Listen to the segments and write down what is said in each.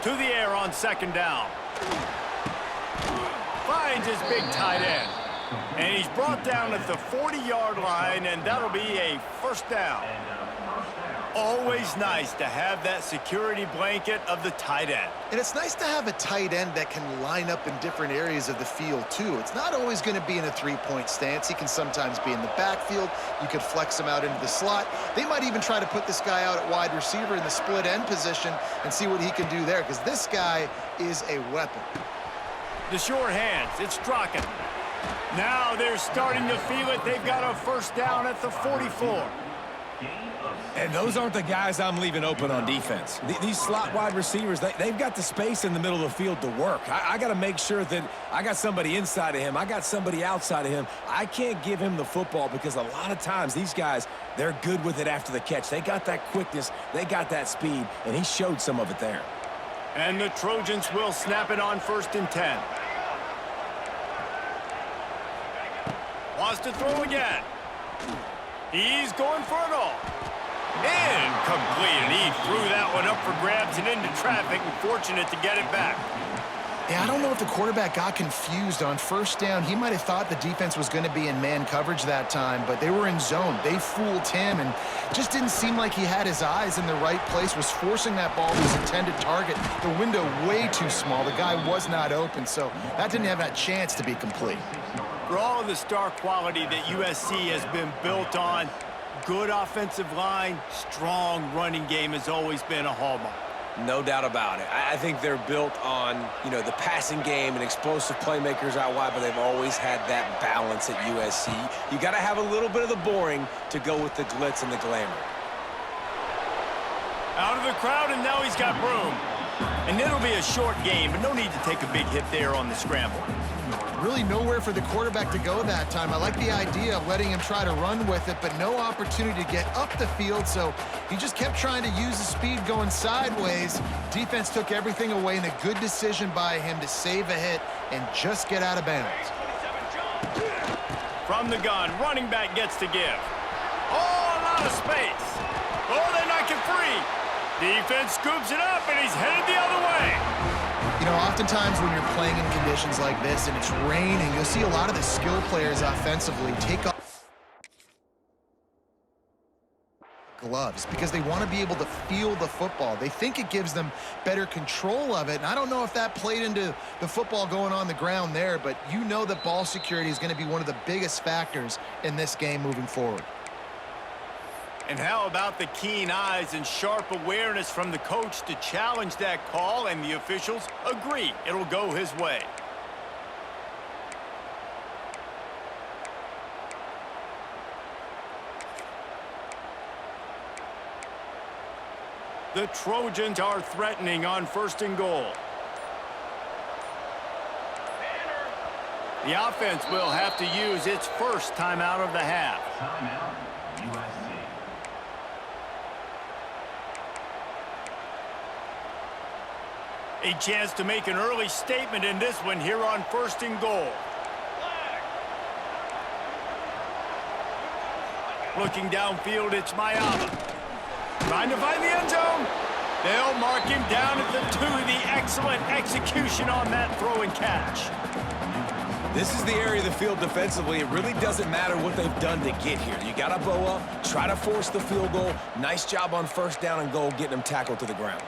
To the air on second down. Finds his big tight end. And he's brought down at the 40-yard line, and that'll be a first down. Always nice to have that security blanket of the tight end. And it's nice to have a tight end that can line up in different areas of the field, too. It's not always going to be in a three-point stance. He can sometimes be in the backfield. You could flex him out into the slot. They might even try to put this guy out at wide receiver in the split end position and see what he can do there, because this guy is a weapon. The short hands, it's Strachan. Now they're starting to feel it. They've got a first down at the 44. And those aren't the guys I'm leaving open on defense. These slot wide receivers, they've got the space in the middle of the field to work. I got to make sure that I got somebody inside of him. I got somebody outside of him. I can't give him the football because a lot of times these guys, they're good with it after the catch. They got that quickness. They got that speed, and he showed some of it there. And the Trojans will snap it on 1st and 10. Wants to throw again. He's going for it all. Incomplete, and he threw that one up for grabs and into traffic, and fortunate to get it back. Yeah, I don't know if the quarterback got confused on first down. He might have thought the defense was going to be in man coverage that time, but they were in zone. They fooled him and just didn't seem like he had his eyes in the right place, was forcing that ball to his intended target. The window way too small. The guy was not open, so that didn't have that chance to be complete. For all of the star quality that USC has been built on, good offensive line, strong running game has always been a hallmark. No doubt about it. I think they're built on, the passing game and explosive playmakers out wide, but they've always had that balance at USC. You got to have a little bit of the boring to go with the glitz and the glamour. Out of the crowd, and now he's got room. And it'll be a short game, but no need to take a big hit there on the scramble. Really nowhere for the quarterback to go that time. I like the idea of letting him try to run with it, but no opportunity to get up the field, so he just kept trying to use the speed going sideways. Defense took everything away, and a good decision by him to save a hit and just get out of bounds. From the gun, running back gets to give. Oh, a lot of space. Oh, they knock it free. Defense scoops it up, and he's headed the other way. Oftentimes when you're playing in conditions like this and it's raining, you'll see a lot of the skill players offensively take off gloves because they want to be able to feel the football. They think it gives them better control of it, and I don't know if that played into the football going on the ground there, but that ball security is going to be one of the biggest factors in this game moving forward. And how about the keen eyes and sharp awareness from the coach to challenge that call, and the officials agree it'll go his way. The Trojans are threatening on 1st and goal. The offense will have to use its first timeout of the half. Timeout, USC. A chance to make an early statement in this one here on 1st and goal. Looking downfield, it's Mayama. Trying to find the end zone. They'll mark him down at the 2. The excellent execution on that throw and catch. This is the area of the field defensively. It really doesn't matter what they've done to get here. You got to bow up, try to force the field goal. Nice job on 1st down and goal, getting them tackled to the ground.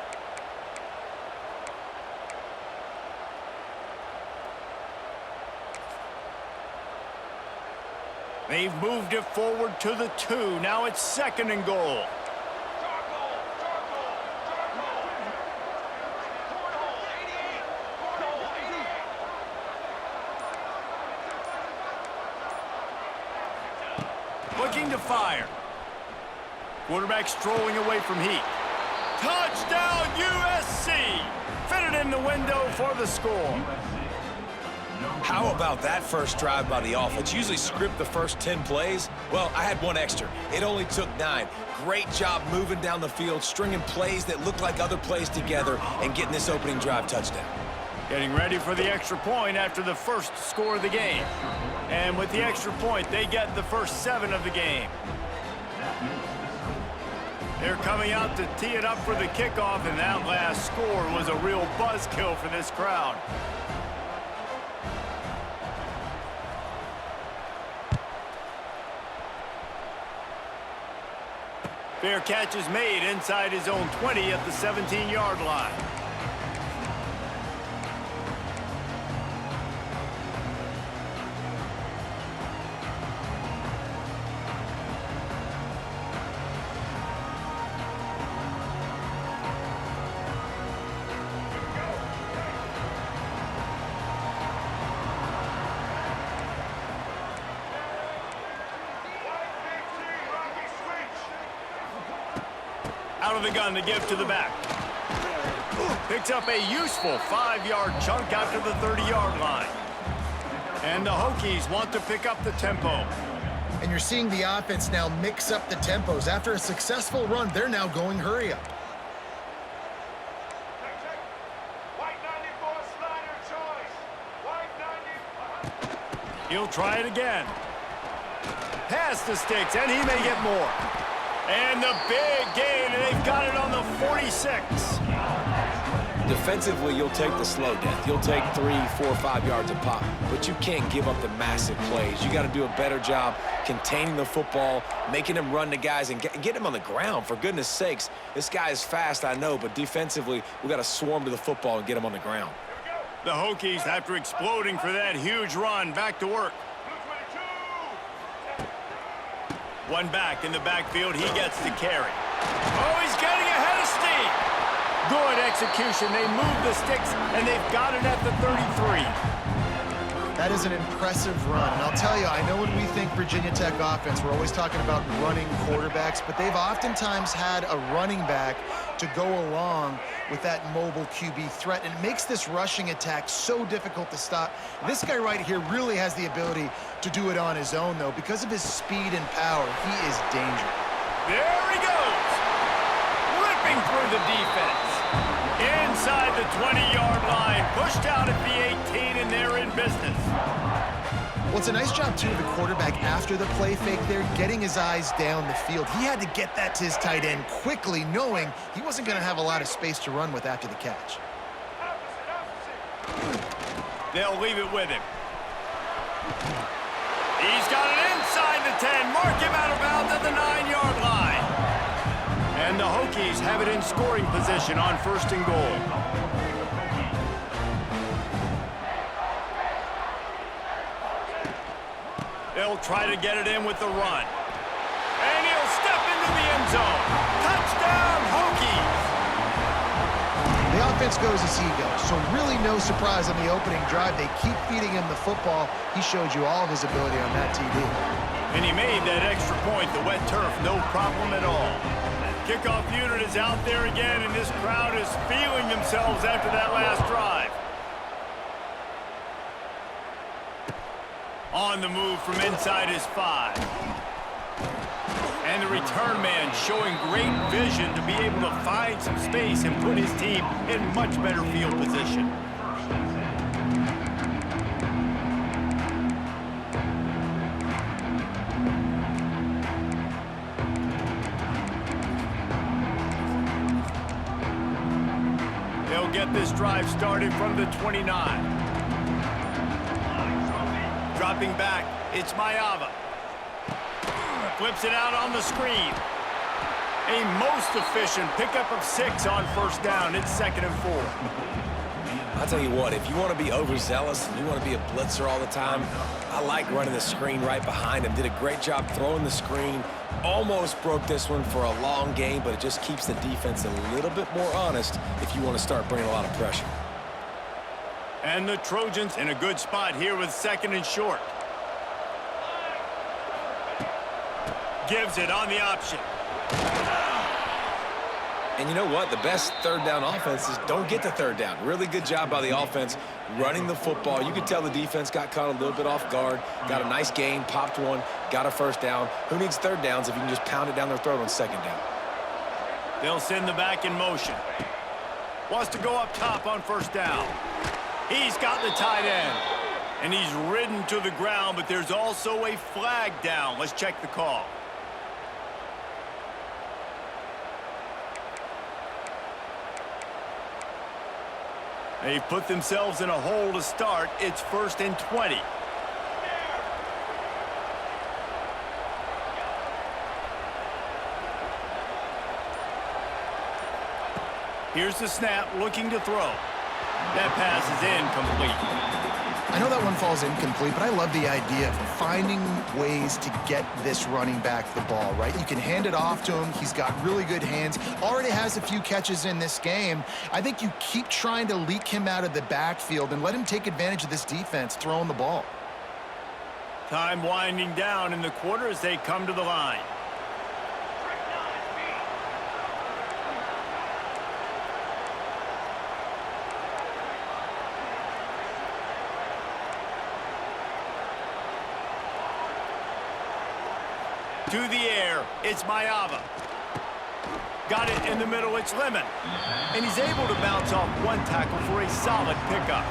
They've moved it forward to the 2. Now it's 2nd and goal. Looking to fire. Quarterback strolling away from heat. Touchdown USC! Fitted in the window for the score. How about that first drive by the offense? Usually script the first 10 plays. Well, I had one extra. It only took 9. Great job moving down the field, stringing plays that look like other plays together, and getting this opening drive touchdown. Getting ready for the extra point after the first score of the game. And with the extra point, they get the first 7 of the game. They're coming out to tee it up for the kickoff, and that last score was a real buzzkill for this crowd. Fair catch is made inside his own 20 at the 17-yard line. Out of the gun to give to the back. Picks up a useful 5-yard chunk out to the 30-yard line. And the Hokies want to pick up the tempo. And you're seeing the offense now mix up the tempos. After a successful run, they're now going hurry up. He'll try it again. Pass the sticks, and he may get more. And the big gain, and they've got it on the 46. Defensively, you'll take the slow death. You'll take 3, 4, 5 yards a pop, but you can't give up the massive plays. You got to do a better job containing the football, making him run the guys, and get him on the ground. For goodness sakes, this guy is fast, I know, but defensively, we got to swarm to the football and get him on the ground. The Hokies, after exploding for that huge run, back to work. One back in the backfield, he gets to carry. Oh, he's getting ahead of steam. Good execution. They move the sticks, and they've got it at the 33. That is an impressive run. And I'll tell you, I know when we think Virginia Tech offense, we're always talking about running quarterbacks, but they've oftentimes had a running back to go along with that mobile QB threat, and it makes this rushing attack so difficult to stop. This guy right here really has the ability to do it on his own, though. Because of his speed and power, he is dangerous. There he goes, ripping through the defense. Inside the 20-yard line, pushed out at the 18, and they're in business. Well, it's a nice job, too, of the quarterback after the play fake there, getting his eyes down the field. He had to get that to his tight end quickly, knowing he wasn't going to have a lot of space to run with after the catch. They'll leave it with him. He's got it inside the 10. Mark him out of bounds at the 9-yard line. And the Hokies have it in scoring position on 1st and goal. They'll try to get it in with the run. And he'll step into the end zone. Touchdown, Hokies! The offense goes as he goes, so really no surprise on the opening drive. They keep feeding him the football. He showed you all of his ability on that TD. And he made that extra point, the wet turf, no problem at all. Kickoff unit is out there again, and this crowd is feeling themselves after that last drive. On the move from inside his 5. And the return man showing great vision to be able to find some space and put his team in much better field position. They'll get this drive started from the 29. Dropping back, it's Mayava. Flips it out on the screen. A most efficient pickup of 6 on 1st down. It's 2nd and 4. I'll tell you what, if you want to be overzealous and you want to be a blitzer all the time, I like running the screen right behind him. Did a great job throwing the screen. Almost broke this one for a long game, but it just keeps the defense a little bit more honest if you want to start bringing a lot of pressure. And the Trojans in a good spot here with 2nd and short. Gives it on the option. And you know what? The best 3rd down offenses don't get to 3rd down. Really good job by the offense running the football. You could tell the defense got caught a little bit off guard. Got a nice gain, popped one, got a 1st down. Who needs 3rd downs if you can just pound it down their throat on 2nd down? They'll send the back in motion. Wants to go up top on 1st down. He's got the tight end. And he's ridden to the ground, but there's also a flag down. Let's check the call. They've put themselves in a hole to start. It's 1st and 20. Here's the snap, looking to throw. That pass is incomplete. I know that one falls incomplete, but I love the idea of finding ways to get this running back the ball, right? You can hand it off to him. He's got really good hands. Already has a few catches in this game. I think you keep trying to leak him out of the backfield and let him take advantage of this defense throwing the ball. Time winding down in the quarter as they come to the line. To the air, it's Mayava. Got it in the middle, it's Lemon. And he's able to bounce off one tackle for a solid pickup.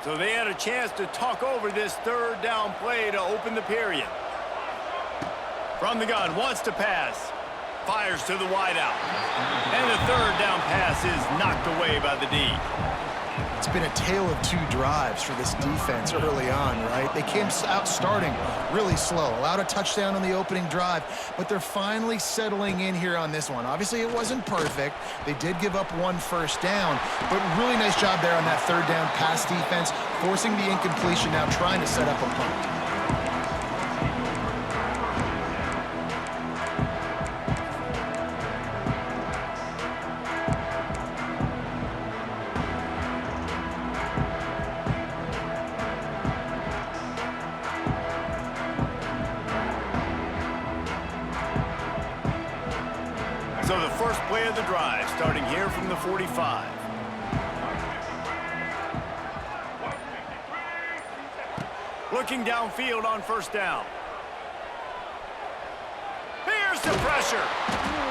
So they had a chance to talk over this 3rd down play to open the period. From the gun, wants to pass. Fires to the wideout. And the 3rd down pass is knocked away by the D. It's been a tale of 2 drives for this defense early on, right? They came out starting really slow, allowed a touchdown on the opening drive, but they're finally settling in here on this one. Obviously, it wasn't perfect. They did give up 1 first down, but really nice job there on that 3rd down pass defense, forcing the incompletion, now trying to set up a punt. So the first play of the drive, starting here from the 45. Looking downfield on 1st down. Here's the pressure.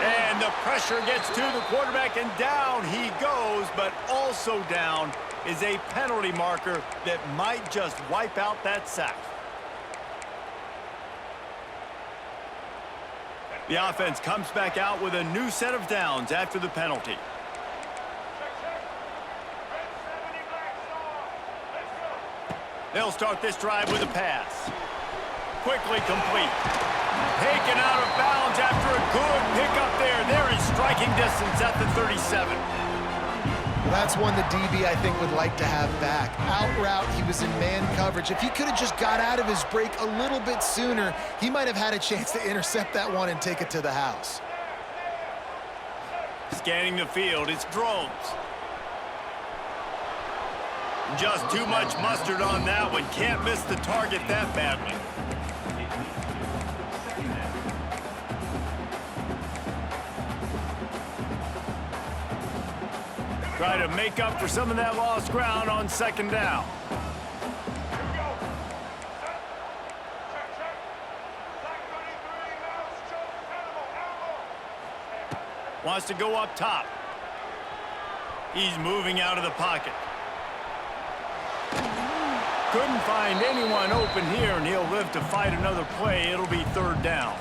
And the pressure gets to the quarterback, and down he goes, but also down is a penalty marker that might just wipe out that sack. The offense comes back out with a new set of downs after the penalty. They'll start this drive with a pass. Quickly complete. Taken out of bounds after a good pickup there. They're in striking distance at the 37. Well, that's one the DB, I think, would like to have back. Out route, he was in man coverage. If he could have just got out of his break a little bit sooner, he might have had a chance to intercept that one and take it to the house. Scanning the field, it's Drones. Just too much mustard on that one. Can't miss the target that badly. Try to make up for some of that lost ground on 2nd down. Wants to go up top. He's moving out of the pocket. Couldn't find anyone open here, and he'll live to fight another play. It'll be 3rd down.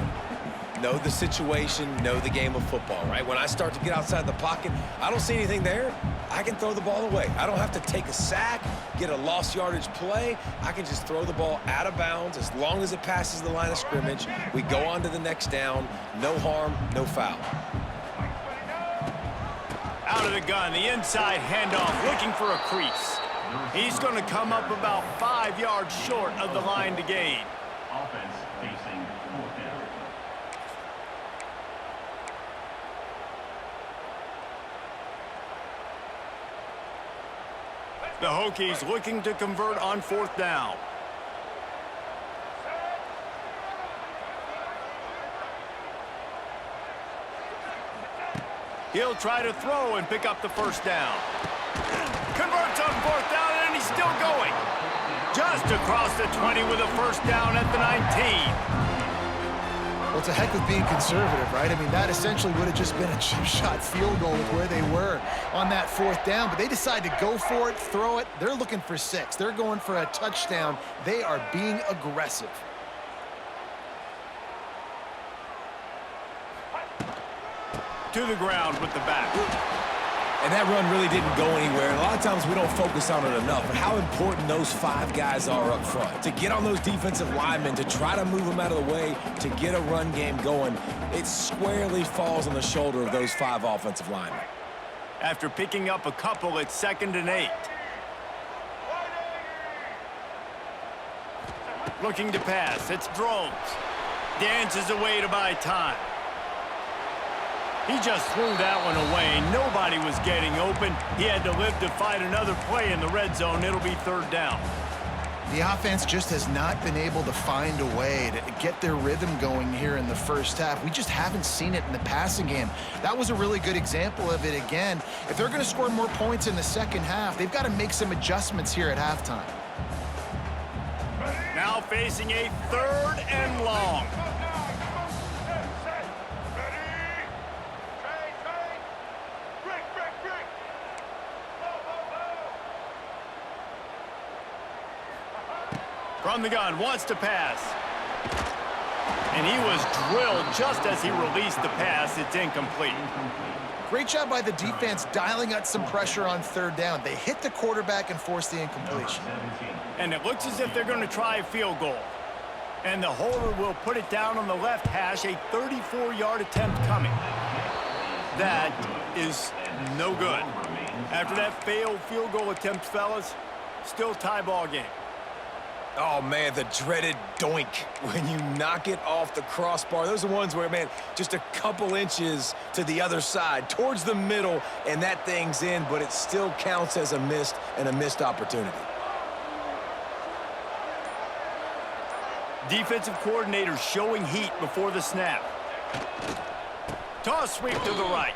Know the situation, know the game of football, right? When I start to get outside the pocket, I don't see anything there, I can throw the ball away. I don't have to take a sack, get a lost yardage play. I can just throw the ball out of bounds as long as it passes the line of scrimmage. We go on to the next down. No harm, no foul. Out of the gun, the inside handoff, looking for a crease. He's going to come up about 5 yards short of the line to gain. Offense facing 4th down. The Hokies looking to convert on 4th down. He'll try to throw and pick up the 1st down. Converts on 4th down, and he's still going. Just across the 20 with a 1st down at the 19. Well, it's a heck of being conservative, right? I mean, that essentially would have just been a chip shot field goal with where they were on that 4th down, but they decide to go for it, throw it. They're looking for 6. They're going for a touchdown. They are being aggressive. To the ground with the back. And that run really didn't go anywhere. And a lot of times we don't focus on it enough, but how important those 5 guys are up front. To get on those defensive linemen, to try to move them out of the way, to get a run game going, it squarely falls on the shoulder of those 5 offensive linemen. After picking up a couple, it's 2nd and 8. Looking to pass, it's Drones. Dances away to buy time. He just threw that one away. Nobody was getting open. He had to live to fight another play in the red zone. It'll be 3rd down. The offense just has not been able to find a way to get their rhythm going here in the first half. We just haven't seen it in the passing game. That was a really good example of it again. If they're going to score more points in the second half, they've got to make some adjustments here at halftime. Now facing a 3rd and long. From the gun, wants to pass. And he was drilled just as he released the pass. It's incomplete. Great job by the defense dialing out some pressure on 3rd down. They hit the quarterback and forced the incompletion. And it looks as if they're going to try a field goal. And the holder will put it down on the left hash, a 34-yard attempt coming. That is no good. After that failed field goal attempt, fellas, still tie ball game. Oh, man, the dreaded doink when you knock it off the crossbar. Those are ones where, man, just a couple inches to the other side, towards the middle, and that thing's in, but it still counts as a missed opportunity. Defensive coordinator showing heat before the snap. Toss sweep to the right.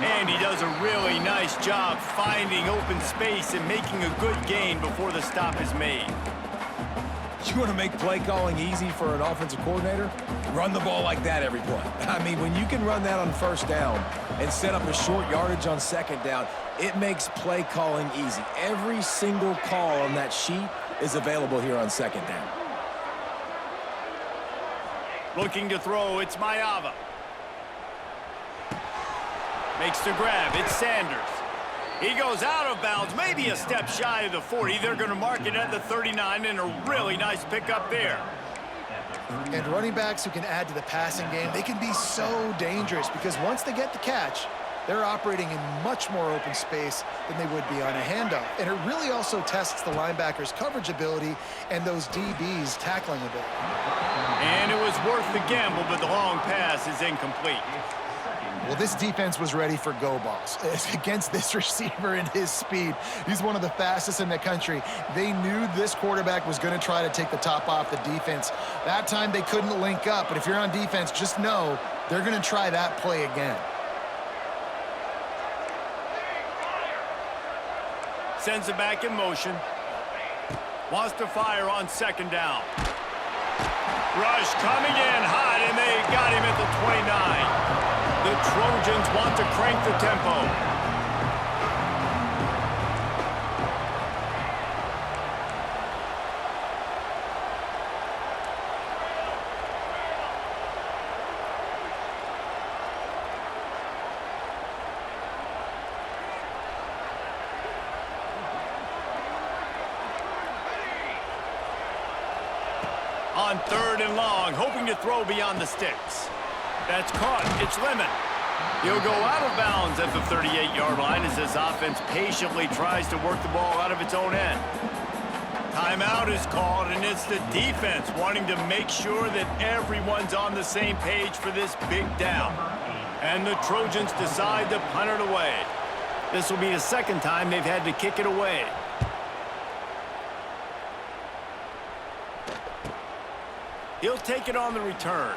And he does a really nice job finding open space and making a good gain before the stop is made. You want to make play calling easy for an offensive coordinator? Run the ball like that every play. I mean, when you can run that on 1st down and set up a short yardage on 2nd down, it makes play calling easy. Every single call on that sheet is available here on 2nd down. Looking to throw, it's Mayava. Makes the grab, it's Sanders. He goes out of bounds, maybe a step shy of the 40. They're going to mark it at the 39, and a really nice pickup there. And running backs who can add to the passing game, they can be so dangerous because once they get the catch, they're operating in much more open space than they would be on a handoff. And it really also tests the linebackers' coverage ability and those DBs' tackling ability. And it was worth the gamble, but the long pass is incomplete. Well, this defense was ready for go balls against this receiver and his speed. He's one of the fastest in the country. They knew this quarterback was going to try to take the top off the defense. That time they couldn't link up, but if you're on defense, just know they're going to try that play again. Sends it back in motion. Wants to fire on 2nd down. Rush coming in hot, and they got him at the 29. The Trojans want to crank the tempo. On 3rd and long, hoping to throw beyond the sticks. That's caught. It's Lemon. He'll go out of bounds at the 38-yard line as this offense patiently tries to work the ball out of its own end. Timeout is called, and it's the defense wanting to make sure that everyone's on the same page for this big down. And the Trojans decide to punt it away. This will be the 2nd time they've had to kick it away. He'll take it on the return.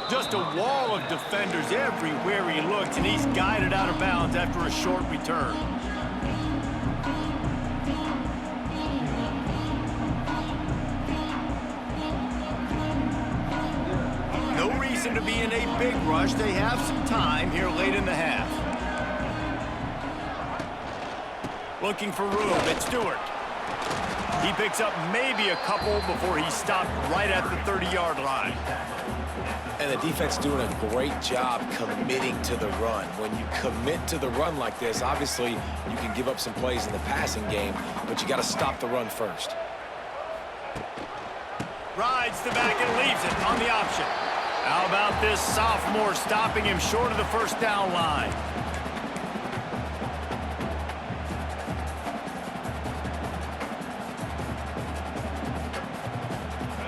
Just a wall of defenders everywhere he looks, and he's guided out of bounds after a short return. reason to be in a big rush. They have some time here late in the half. Looking for room, it's Stewart. He picks up maybe a couple before he's stopped right at the 30-yard line. And the defense doing a great job committing to the run. When you commit to the run like this, obviously you can give up some plays in the passing game, but you got to stop the run first. Rides the back and leaves it on the option. How about this sophomore stopping him short of the first down line?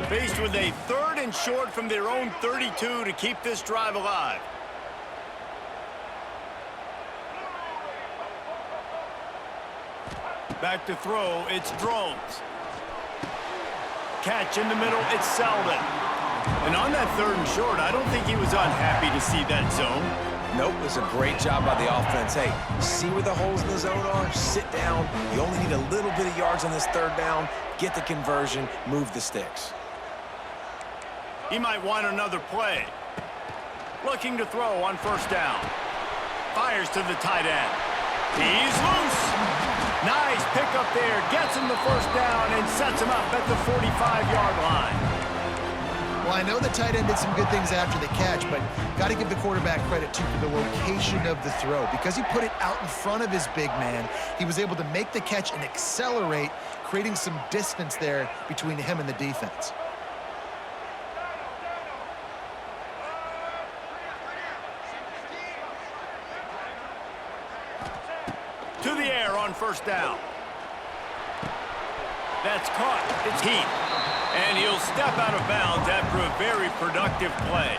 Faced with a 3rd and short from their own 32 to keep this drive alive. Back to throw, it's Drones. Catch in the middle, it's Selden. And on that 3rd and short, I don't think he was unhappy to see that zone. Nope, it was a great job by the offense. Hey, see where the holes in the zone are? Sit down. You only need a little bit of yards on this 3rd down. Get the conversion, move the sticks. He might want another play. Looking to throw on 1st down. Fires to the tight end. He's loose. Nice pickup there. Gets him the 1st down and sets him up at the 45-yard line. Well, I know the tight end did some good things after the catch, but got to give the quarterback credit, too, for the location of the throw. Because he put it out in front of his big man, he was able to make the catch and accelerate, creating some distance there between him and the defense. To the air on 1st down. That's caught. It's Heath. And he'll step out of bounds after a very productive play.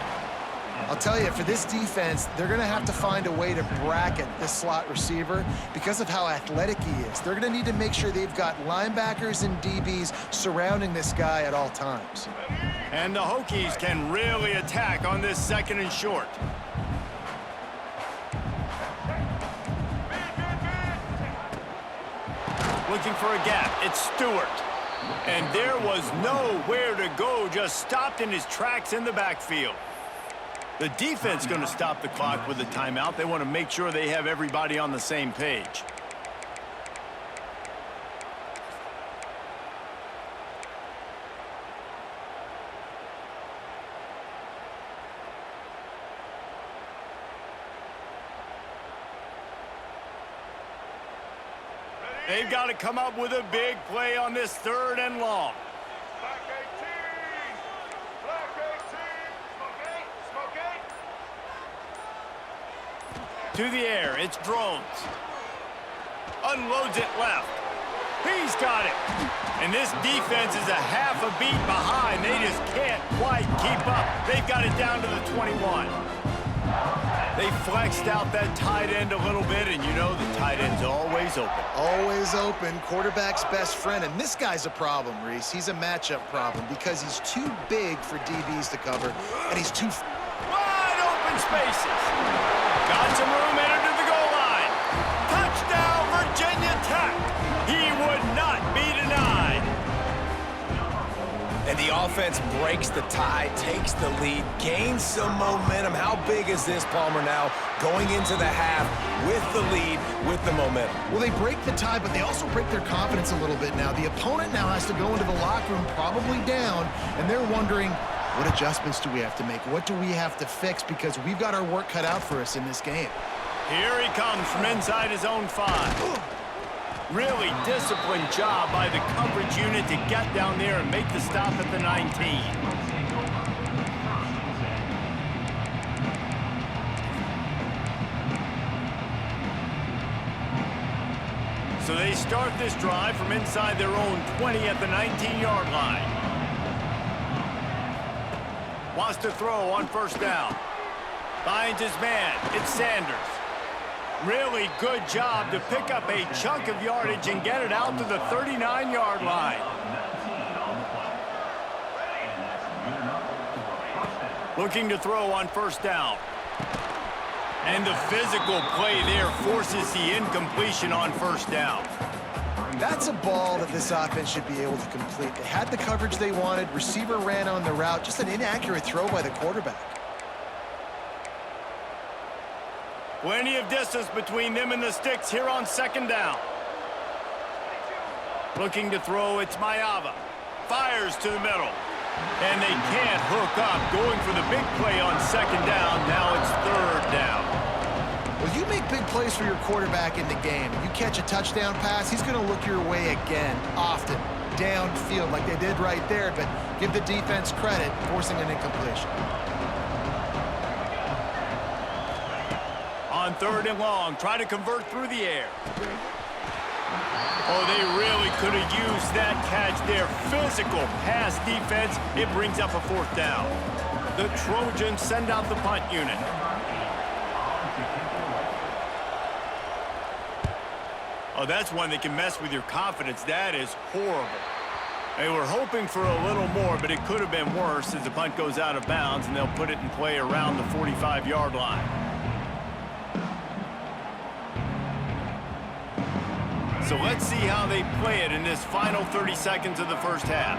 I'll tell you, for this defense, they're going to have to find a way to bracket this slot receiver because of how athletic he is. They're going to need to make sure they've got linebackers and DBs surrounding this guy at all times. And the Hokies can really attack on this 2nd and short. Looking for a gap, it's Stewart. And there was nowhere to go, just stopped in his tracks in the backfield. The defense going to stop the clock with a timeout. They want to make sure they have everybody on the same page. They've got to come up with a big play on this 3rd and long. Black 18! Black 18! Smoke 8! To the air, it's Drones. Unloads it left. He's got it. And this defense is a half a beat behind. They just can't quite keep up. They've got it down to the 21. They flexed out that tight end a little bit, and you know the tight end's always open. Always open, quarterback's best friend. And this guy's a problem, Reese. He's a matchup problem because he's too big for DBs to cover, and he's too... Wide open spaces. Got some room entered to the goal line. Touchdown, Virginia Tech. He would not be denied. And the offense breaks the tie, takes the lead, gains some momentum. How big is this, Palmer, now going into the half with the lead, with the momentum? Well, they break the tie, but they also break their confidence a little bit now. The opponent now has to go into the locker room probably down, and they're wondering, what adjustments do we have to make? What do we have to fix? Because we've got our work cut out for us in this game. Here he comes from inside his own 5. Really disciplined job by the coverage unit to get down there and make the stop at the 19. So they start this drive from inside their own 20 at the 19-yard line. Wants to throw on 1st down. Finds his man. It's Sanders. Really good job to pick up a chunk of yardage and get it out to the 39-yard line. Looking to throw on 1st down. And the physical play there forces the incompletion on 1st down. That's a ball that this offense should be able to complete. They had the coverage they wanted. Receiver ran on the route. Just an inaccurate throw by the quarterback. Plenty of distance between them and the sticks here on second down. Looking to throw, it's Mayava. Fires to the middle. And they can't hook up. Going for the big play on second down. Now it's third down. Well, you make big plays for your quarterback in the game. You catch a touchdown pass, he's going to look your way again, often, downfield like they did right there, but give the defense credit, forcing an incompletion. On third and long, try to convert through the air. Oh, they really could have used that catch there. Physical pass defense. It brings up a fourth down. The Trojans send out the punt unit. Oh, that's one that can mess with your confidence. That is horrible. They were hoping for a little more, but it could have been worse as the punt goes out of bounds, and they'll put it in play around the 45-yard line. So let's see how they play it in this final 30 seconds of the first half.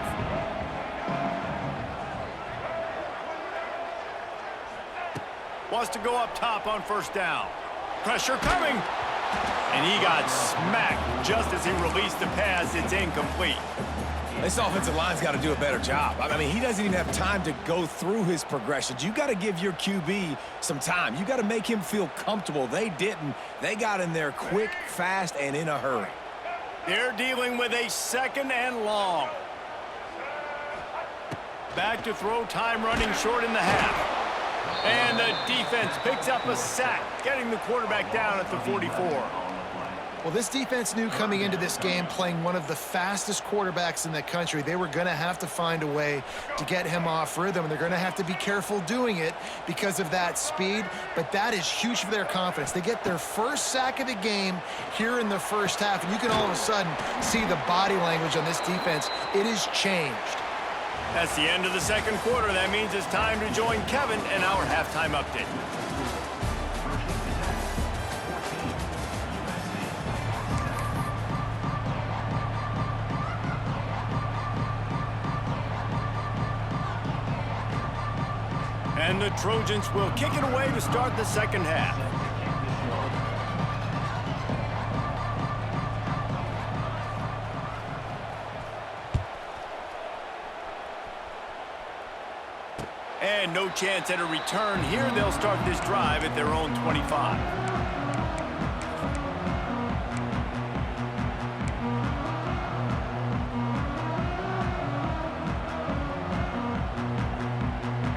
Wants to go up top on first down. Pressure coming. And he got smacked just as he released the pass. It's incomplete. This offensive line's got to do a better job. I mean, he doesn't even have time to go through his progressions. You got to give your QB some time. You got to make him feel comfortable. They didn't. They got in there quick, fast, and in a hurry. They're dealing with a second and long. Back to throw, time running short in the half. And the defense picks up a sack, getting the quarterback down at the 44. Well, this defense knew coming into this game, playing one of the fastest quarterbacks in the country, they were going to have to find a way to get him off rhythm, and they're going to have to be careful doing it because of that speed, but that is huge for their confidence. They get their first sack of the game here in the first half, and you can all of a sudden see the body language on this defense. It has changed. That's the end of the second quarter. That means it's time to join Kevin in our halftime update. And the Trojans will kick it away to start the second half. And no chance at a return here. They'll start this drive at their own 25.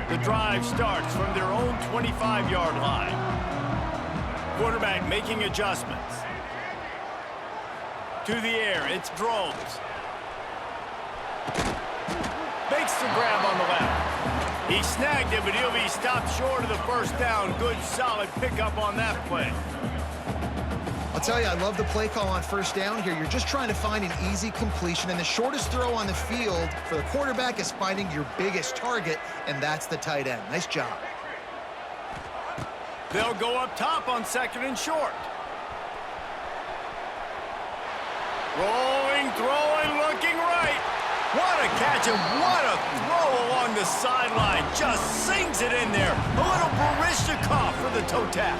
The drive starts from their own 25-yard line. Quarterback making adjustments. To the air, it's Drones. Makes the grab on the left. He snagged it, but he'll be stopped short of the first down. Good, solid pickup on that play. I'll tell you, I love the play call on first down here. You're just trying to find an easy completion, and the shortest throw on the field for the quarterback is finding your biggest target, and that's the tight end. Nice job. They'll go up top on second and short. Rolling, throwing, looking right. What a catch and what a throw along the sideline. Just sings it in there. A little Barishnikov for the toe tap.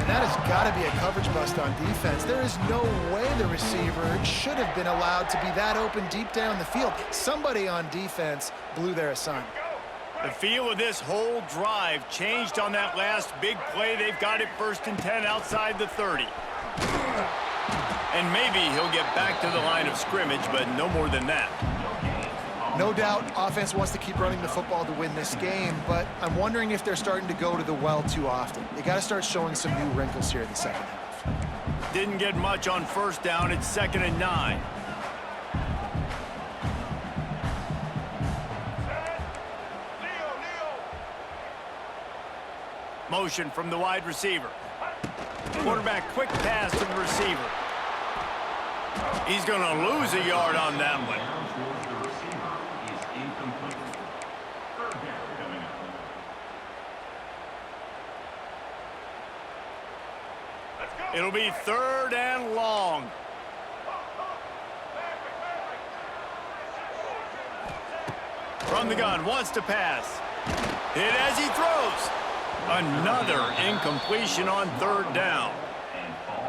And that has got to be a coverage bust on defense. There is no way the receiver should have been allowed to be that open deep down the field. Somebody on defense blew their assignment. The feel of this whole drive changed on that last big play. They've got it first and 10 outside the 30. And maybe he'll get back to the line of scrimmage, but no more than that. No doubt, offense wants to keep running the football to win this game, but I'm wondering if they're starting to go to the well too often. They got to start showing some new wrinkles here in the second half. Didn't get much on first down. It's 2nd and 9. Motion from the wide receiver. Quarterback quick pass to the receiver. He's going to lose a yard on that one. It'll be 3rd and long. From the gun, wants to pass. Hit as he throws. Another incompletion on third down.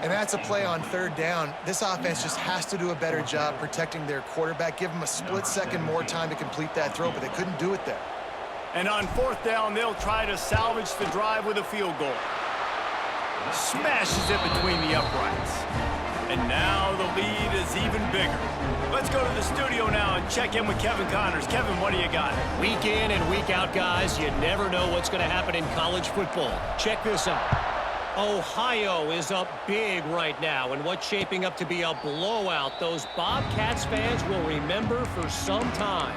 And that's a play on third down. This offense just has to do a better job protecting their quarterback. Give them a split second more time to complete that throw, but they couldn't do it there. And on fourth down, they'll try to salvage the drive with a field goal. Smashes it between the uprights. And now the lead is even bigger. Let's go to the studio now and check in with Kevin Connors. Kevin, what do you got? Week in and week out, guys, you never know what's going to happen in college football. Check this out. Ohio is up big right now in what's shaping up to be a blowout those Bobcats fans will remember for some time.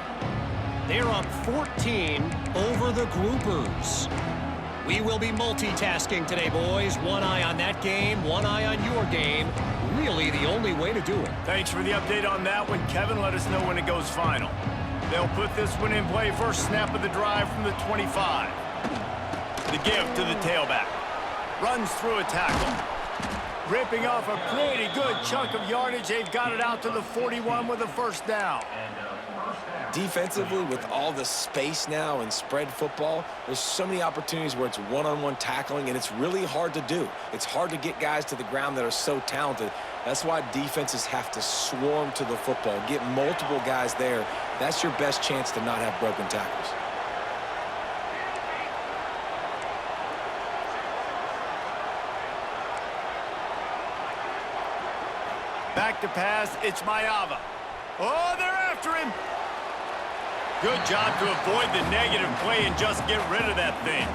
They're up 14 over the Groupers. We will be multitasking today, boys. One eye on that game, one eye on your game. Really the only way to do it. Thanks for the update on that one, Kevin. Let us know when it goes final. They'll put this one in play. First snap of the drive from the 25. The give to the tailback. Runs through a tackle. Ripping off a pretty good chunk of yardage. They've got it out to the 41 with a first down. Defensively, with all the space now and spread football, there's so many opportunities where it's one-on-one tackling, and it's really hard to do. It's hard to get guys to the ground that are so talented. That's why defenses have to swarm to the football, get multiple guys there. That's your best chance to not have broken tackles. Back to pass, it's Mayava. Oh, they're after him. Good job to avoid the negative play and just get rid of that thing.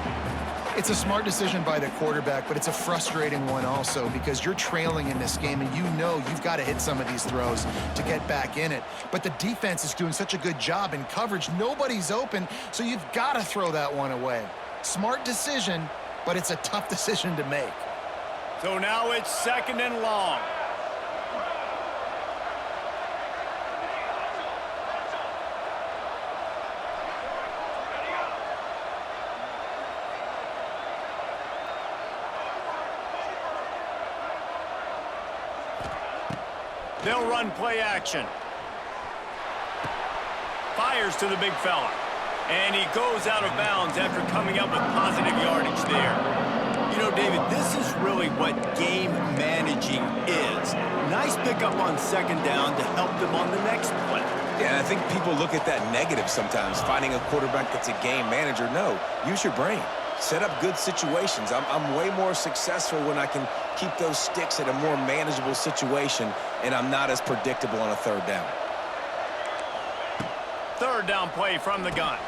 It's a smart decision by the quarterback, but it's a frustrating one also because you're trailing in this game and you know you've got to hit some of these throws to get back in it. But the defense is doing such a good job in coverage. Nobody's open, so you've got to throw that one away. Smart decision, but it's a tough decision to make. So now it's second and long. They'll run play action. Fires to the big fella. And he goes out of bounds after coming up with positive yardage there. You know, David, this is really what game managing is. Nice pickup on second down to help them on the next play. Yeah, and I think people look at that negative sometimes, finding a quarterback that's a game manager. No, use your brain. Set up good situations. I'm way more successful when I can keep those sticks at a more manageable situation, and I'm not as predictable on a third down. Third down play from the gun.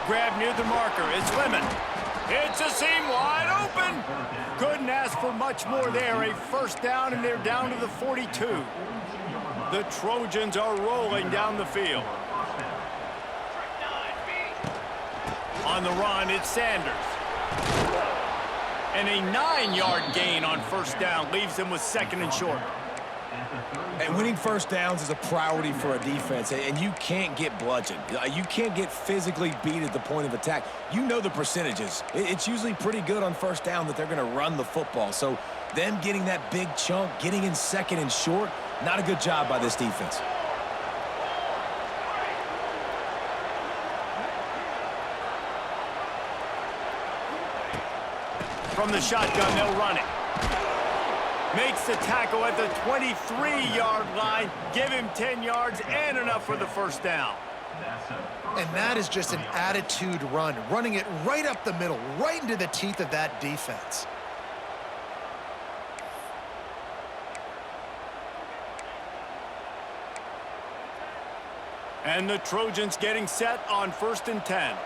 Grab near the marker. It's Lemon. It's a seam wide open. Couldn't ask for much more there. A first down, and they're down to the 42. The Trojans are rolling down the field. On the run, it's Sanders. And a 9-yard gain on first down leaves them with second and short. And winning first downs is a priority for a defense, and you can't get bludgeoned. You can't get physically beat at the point of attack. You know the percentages. It's usually pretty good on first down that they're going to run the football. So them getting that big chunk, getting in second and short, not a good job by this defense. From the shotgun, they'll run it. Makes the tackle at the 23-yard line. Give him 10 yards and enough for the first down. And that is just an attitude run, running it right up the middle, right into the teeth of that defense. And the Trojans getting set on first and 10.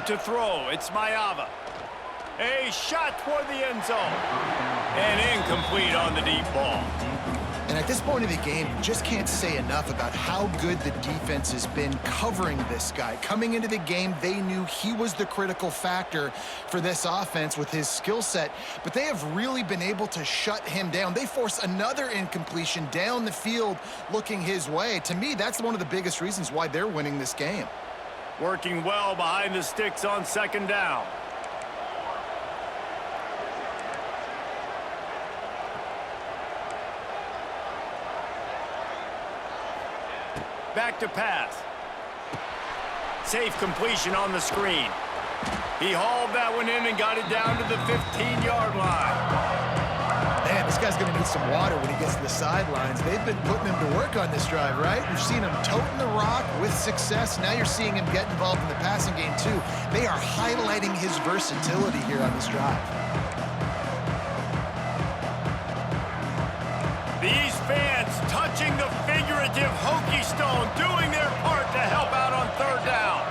To throw, it's Mayava. A shot toward the end zone. And incomplete on the deep ball. And at this point of the game, you just can't say enough about how good the defense has been covering this guy. Coming into the game, they knew he was the critical factor for this offense with his skill set, but they have really been able to shut him down. They force another incompletion down the field looking his way. To me, that's one of the biggest reasons why they're winning this game. Working well behind the sticks on second down. Back to pass. Safe completion on the screen. He hauled that one in and got it down to the 15-yard line. Man, this guy's going to need some water when he gets to the sidelines. They've been putting him to work on this drive, right? You've seen him toting the rock with success. Now you're seeing him get involved in the passing game, too. They are highlighting his versatility here on this drive. These fans touching the figurative hokey stone, doing their part to help out on third down.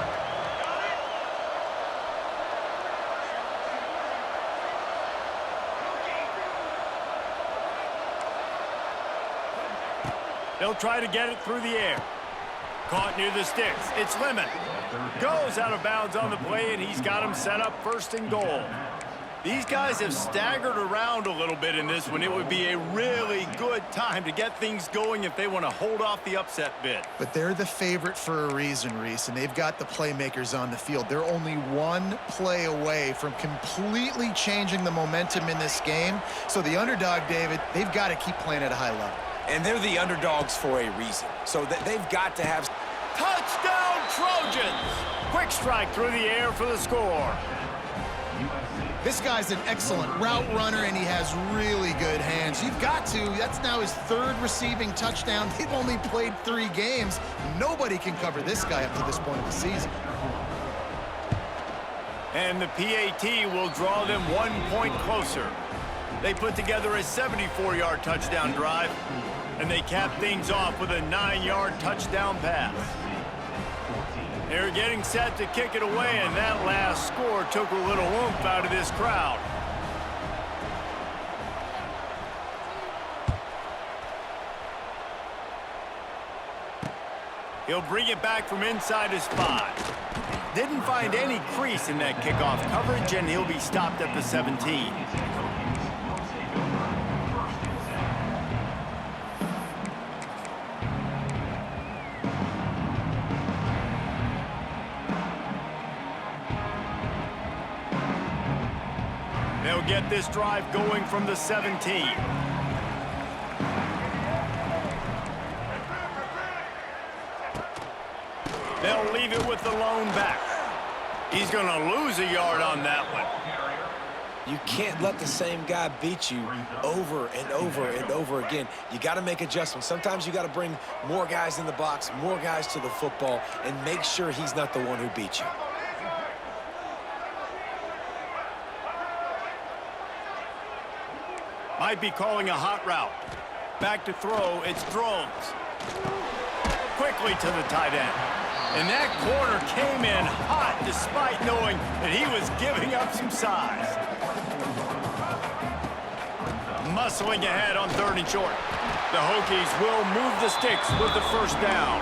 They'll try to get it through the air. Caught near the sticks. It's Lemon. Goes out of bounds on the play, and he's got him set up first and goal. These guys have staggered around a little bit in this one. It would be a really good time to get things going if they want to hold off the upset bid. But they're the favorite for a reason, Reese, and they've got the playmakers on the field. They're only one play away from completely changing the momentum in this game. So the underdog, David, they've got to keep playing at a high level. And they're the underdogs for a reason. So they've got to have... Touchdown, Trojans! Quick strike through the air for the score. This guy's an excellent route runner, and he has really good hands. You've got to. That's now his third receiving touchdown. They've only played 3 games. Nobody can cover this guy up to this point of the season. And the PAT will draw them 1 point closer. They put together a 74-yard touchdown drive, and they cap things off with a 9-yard touchdown pass. They're getting set to kick it away, and that last score took a little oomph out of this crowd. He'll bring it back from inside his 5. Didn't find any crease in that kickoff coverage, and he'll be stopped at the 17. They'll get this drive going from the 17. They'll leave it with the lone back. He's going to lose a yard on that one. You can't let the same guy beat you over and over and over again. You got to make adjustments. Sometimes you got to bring more guys in the box, more guys to the football, and make sure he's not the one who beat you. Might be calling a hot route. Back to throw, it's Drones. Quickly to the tight end. And that corner came in hot despite knowing that he was giving up some size. Muscling ahead on 3rd and short. The Hokies will move the sticks with the first down.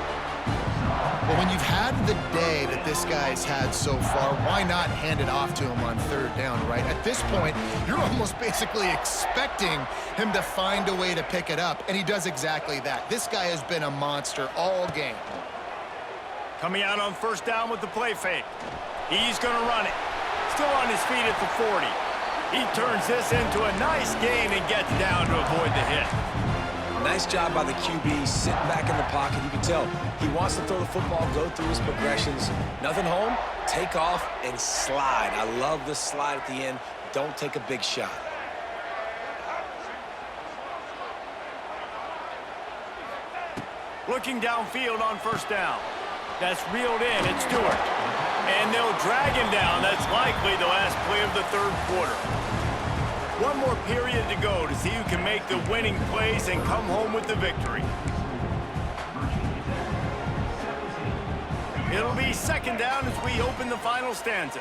Well, when you've had the day that this guy's had so far, why not hand it off to him on 3rd down, right? At this point, you're almost basically expecting him to find a way to pick it up, and he does exactly that. This guy has been a monster all game. Coming out on 1st down with the play fake. He's going to run it. Still on his feet at the 40. He turns this into a nice gain and gets down to avoid the hit. Nice job by the QB, sitting back in the pocket. You can tell he wants to throw the football, go through his progressions. Nothing home, take off and slide. I love the slide at the end. Don't take a big shot. Looking downfield on 1st down. That's reeled in. It's Stewart. And they'll drag him down. That's likely the last play of the 3rd quarter. One more period to go to see who can make the winning plays and come home with the victory. It'll be 2nd down as we open the final stanza.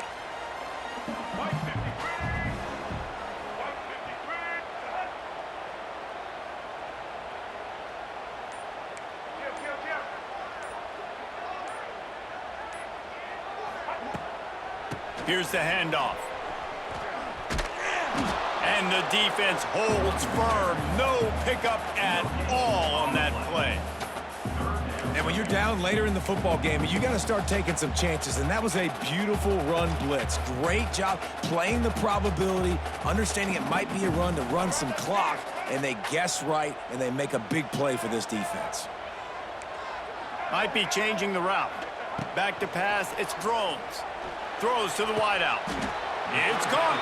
Here's the handoff. And the defense holds firm. No pickup at all on that play. And when you're down later in the football game, you got to start taking some chances, and that was a beautiful run blitz. Great job playing the probability, understanding it might be a run to run some clock, and they guess right, and they make a big play for this defense. Might be changing the route. Back to pass, it's drones. Throws to the wideout. It's gone.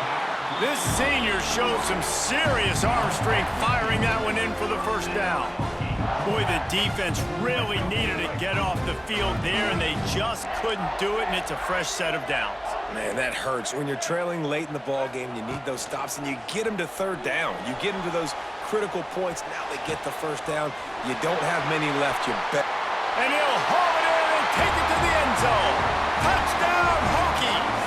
This senior showed some serious arm strength firing that one in for the first down. Boy, the defense really needed to get off the field there, and they just couldn't do it, and it's a fresh set of downs. Man, that hurts. When you're trailing late in the ball game, you need those stops, and you get them to third down. You get them to those critical points. Now they get the first down. You don't have many left, you bet. And he'll haul it in and take it to the end zone. Touchdown, Hokies!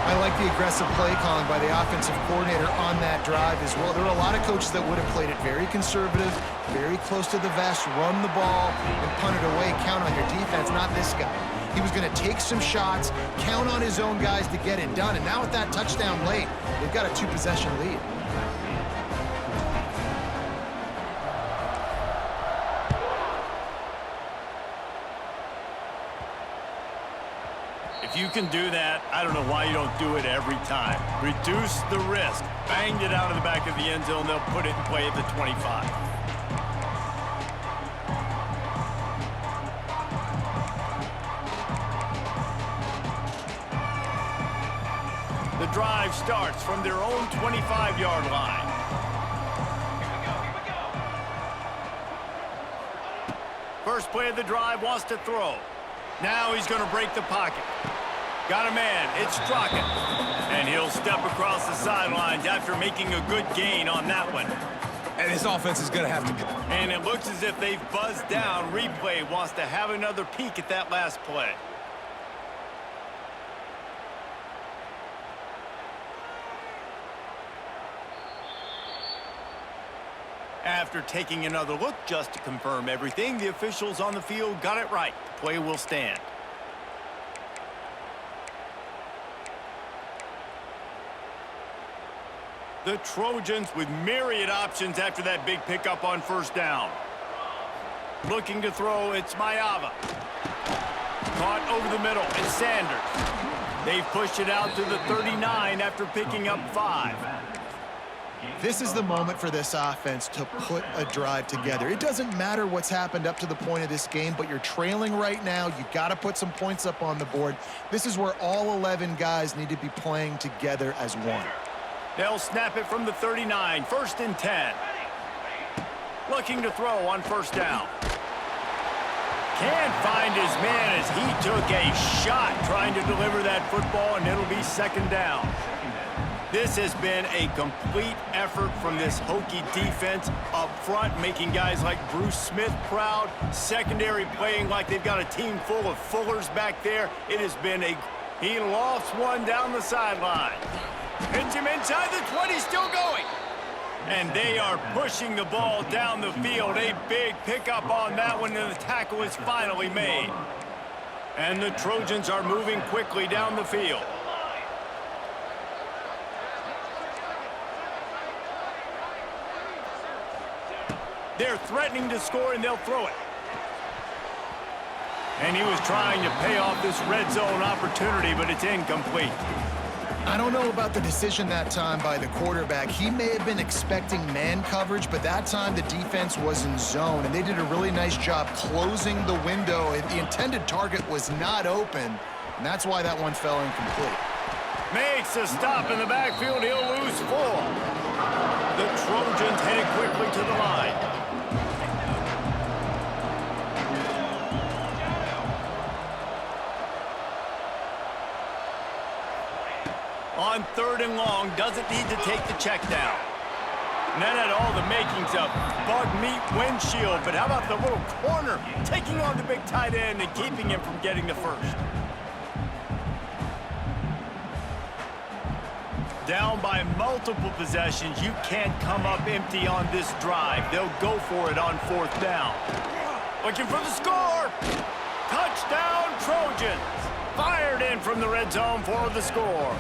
I like the aggressive play calling by the offensive coordinator on that drive as well. There are a lot of coaches that would have played it very conservative, very close to the vest, run the ball, and punt it away, count on your defense, not this guy. He was going to take some shots, count on his own guys to get it done, and now with that touchdown late, they've got a two-possession lead. If you can do that, I don't know why you don't do it every time. Reduce the risk. Banged it out of the back of the end zone. They'll put it in play at the 25. The drive starts from their own 25-yard line. First play of the drive, wants to throw. Now he's going to break the pocket. Got a man, it's Strocken. And he'll step across the sidelines after making a good gain on that one. And this offense is going to have to go. And it looks as if they've buzzed down. Replay wants to have another peek at that last play. After taking another look just to confirm everything, the officials on the field got it right. The play will stand. The Trojans with myriad options after that big pickup on first down. Looking to throw, it's Mayava. Caught over the middle, it's Sanders. They've pushed it out to the 39 after picking up 5. This is the moment for this offense to put a drive together. It doesn't matter what's happened up to the point of this game, but you're trailing right now. You got to put some points up on the board. This is where all 11 guys need to be playing together as one. They'll snap it from the 39, 1st and 10. Looking to throw on first down. Can't find his man as he took a shot trying to deliver that football, and it'll be 2nd down. This has been a complete effort from this Hokie defense up front, making guys like Bruce Smith proud. Secondary playing like they've got a team full of Fullers back there. It has been a... He lost one down the sideline. Hits him inside the 20, still going. And they are pushing the ball down the field. A big pickup on that one, and the tackle is finally made. And the Trojans are moving quickly down the field. They're threatening to score, and they'll throw it. And he was trying to pay off this red zone opportunity, but it's incomplete. I don't know about the decision that time by the quarterback. He may have been expecting man coverage, but that time the defense was in zone, and they did a really nice job closing the window. The intended target was not open, and that's why that one fell incomplete. Makes a stop in the backfield. He'll lose 4. The Trojans headed quickly to the line. On 3rd and long, doesn't need to take the check down. And that had all the makings of bug meat windshield, but how about the little corner taking on the big tight end and keeping him from getting the first? Down by multiple possessions, you can't come up empty on this drive. They'll go for it on 4th down. Looking for the score. Touchdown, Trojans. Fired in from the red zone for the score.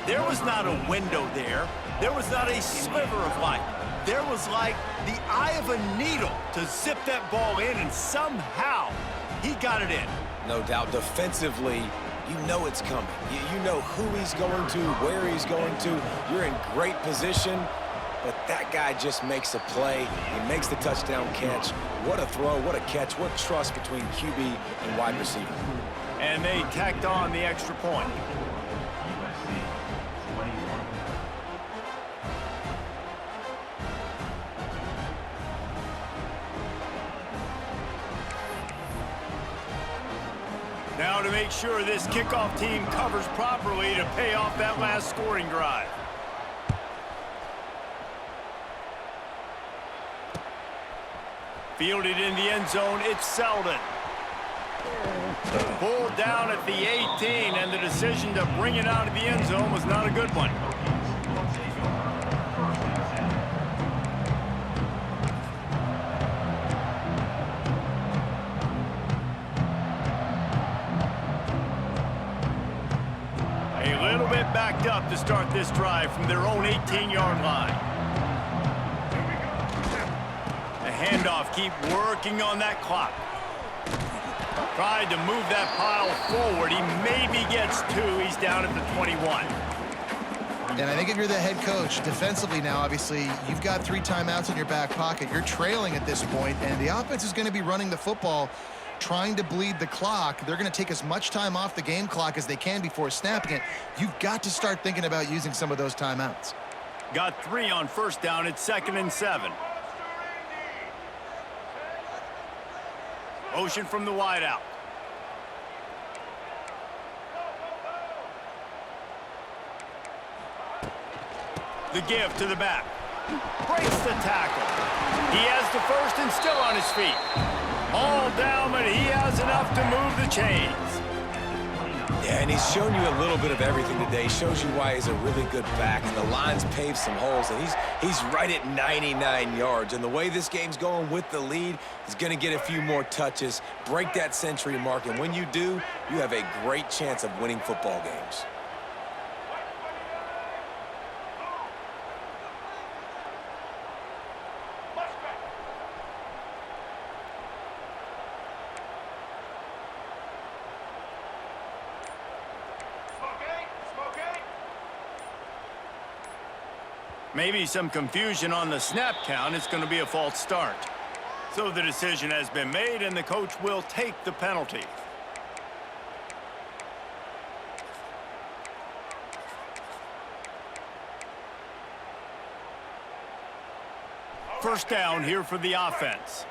There was not a window there. There was not a sliver of light. there was like the eye of a needle to zip that ball in, and somehow he got it in. No doubt defensively, you know it's coming. You know who he's going to, where he's going to. You're in great position, but that guy just makes a play. He makes the touchdown catch. What a throw, what a catch, what trust between QB and wide receiver. And they tacked on the extra point. USC 21. Now to make sure this kickoff team covers properly to pay off that last scoring drive. Fielded in the end zone, it's Selden. Pulled down at the 18, and the decision to bring it out of the end zone was not a good one. A little bit backed up to start this drive from their own 18-yard line. The handoff, keep working on that clock. Tried to move that pile forward. He maybe gets two. He's down at the 21. And I think if you're the head coach, defensively now, obviously, you've got 3 timeouts in your back pocket. You're trailing at this point, and the offense is going to be running the football, trying to bleed the clock. They're going to take as much time off the game clock as they can before snapping it. You've got to start thinking about using some of those timeouts. Got 3 on first down. It's 2nd and 7. Motion from the wideout. The give to the back. Breaks the tackle. He has the first and still on his feet. All down, but he has enough to move the chains. Yeah, and he's shown you a little bit of everything today. Shows you why he's a really good back, and the line's paved some holes, and he's right at 99 yards. And the way this game's going with the lead, he's going to get a few more touches, break that century mark, and when you do, you have a great chance of winning football games. Maybe some confusion on the snap count. It's going to be a false start. So the decision has been made, and the coach will take the penalty. First down here for the offense.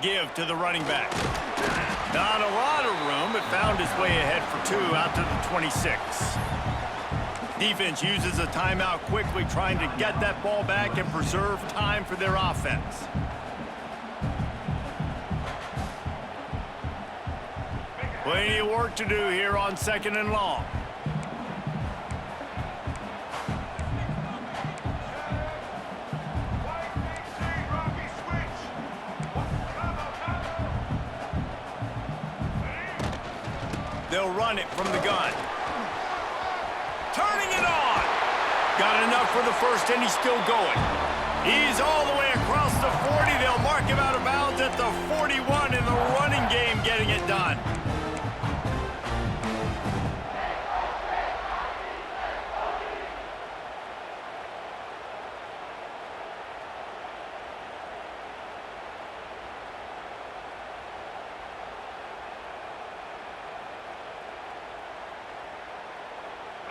Give to the running back. Not a lot of room, but found his way ahead for 2 out to the 26. Defense uses a timeout quickly, trying to get that ball back and preserve time for their offense. Plenty of work to do here on 2nd and long. They'll run it from the gun. Turning it on. Got enough for the first, and he's still going. He's all the way across the 40. They'll mark him out of bounds at the 41 in the running game, getting it done.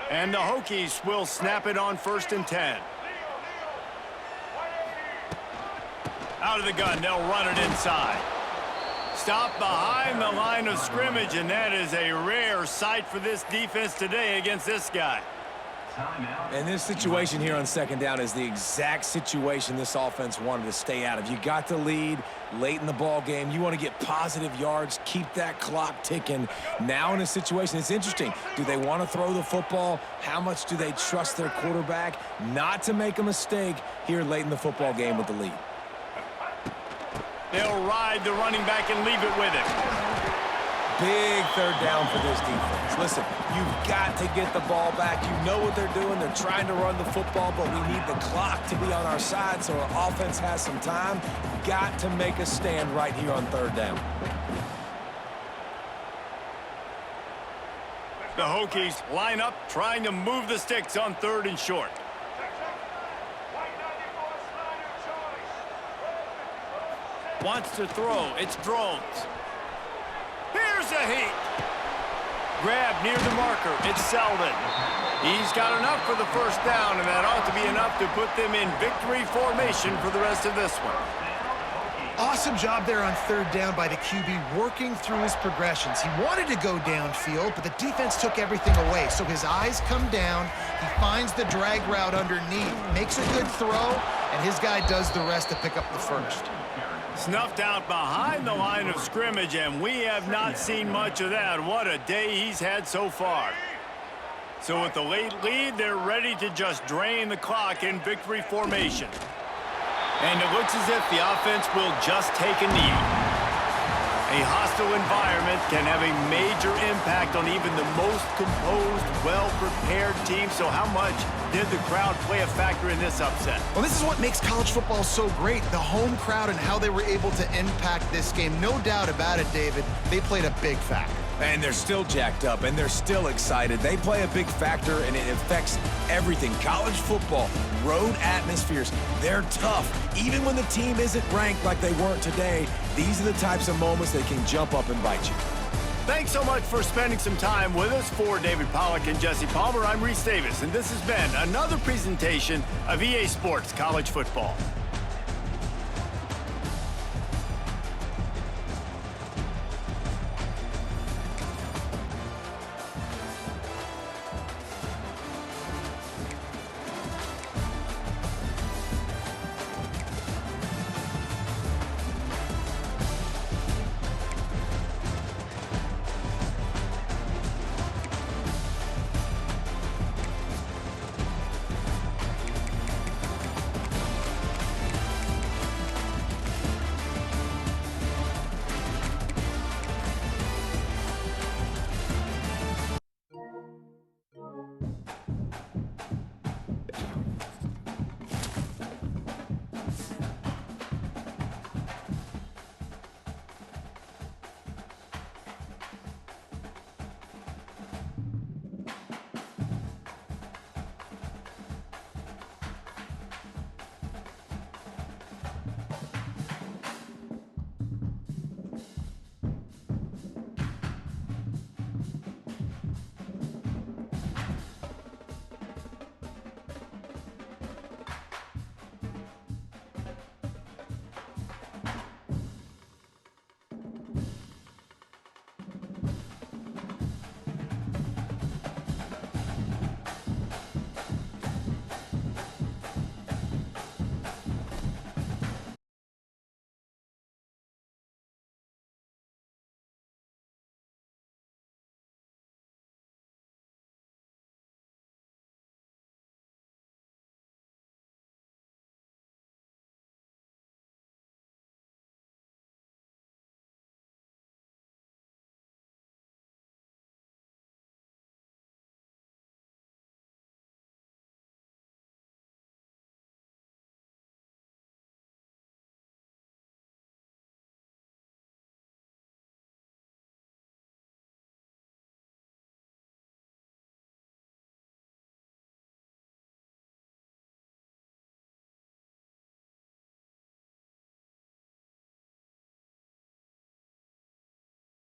And the Hokies will snap it on 1st and 10. Out of the gun, they'll run it inside. Stop behind the line of scrimmage, and that is a rare sight for this defense today against this guy. And this situation here on 2nd down is the exact situation this offense wanted to stay out of. You got the lead late in the ball game. You want to get positive yards, keep that clock ticking. Now in a situation, it's interesting. Do they want to throw the football? How much do they trust their quarterback not to make a mistake here late in the football game with the lead? They'll ride the running back and leave it with him. Big third down for this defense. Listen, you've got to get the ball back. You know what they're doing. They're trying to run the football, but we need the clock to be on our side so our offense has some time. Got to make a stand right here on third down. The Hokies line up, trying to move the sticks on 3rd and short. Wants to throw. It's Drones. Here's a heat. Grab near the marker. It's Selden. He's got enough for the first down, and that ought to be enough to put them in victory formation for the rest of this one. Awesome job there on 3rd down by the QB, working through his progressions. He wanted to go downfield, but the defense took everything away. So his eyes come down, he finds the drag route underneath, makes a good throw, and his guy does the rest to pick up the first. Snuffed out behind the line of scrimmage, and we have not seen much of that. What a day he's had so far. So with the late lead, they're ready to just drain the clock in victory formation. And it looks as if the offense will just take a knee. A hostile environment can have a major impact on even the most composed, well-prepared team. So how much did the crowd play a factor in this upset? Well, this is what makes college football so great, the home crowd and how they were able to impact this game. No doubt about it, David. They played a big factor. And they're still jacked up, and they're still excited. They play a big factor, and it affects everything. College football, road atmospheres, they're tough. Even when the team isn't ranked like they weren't today, these are the types of moments that can jump up and bite you. Thanks so much for spending some time with us. For David Pollack and Jesse Palmer, I'm Reese Davis, and this has been another presentation of EA Sports College Football.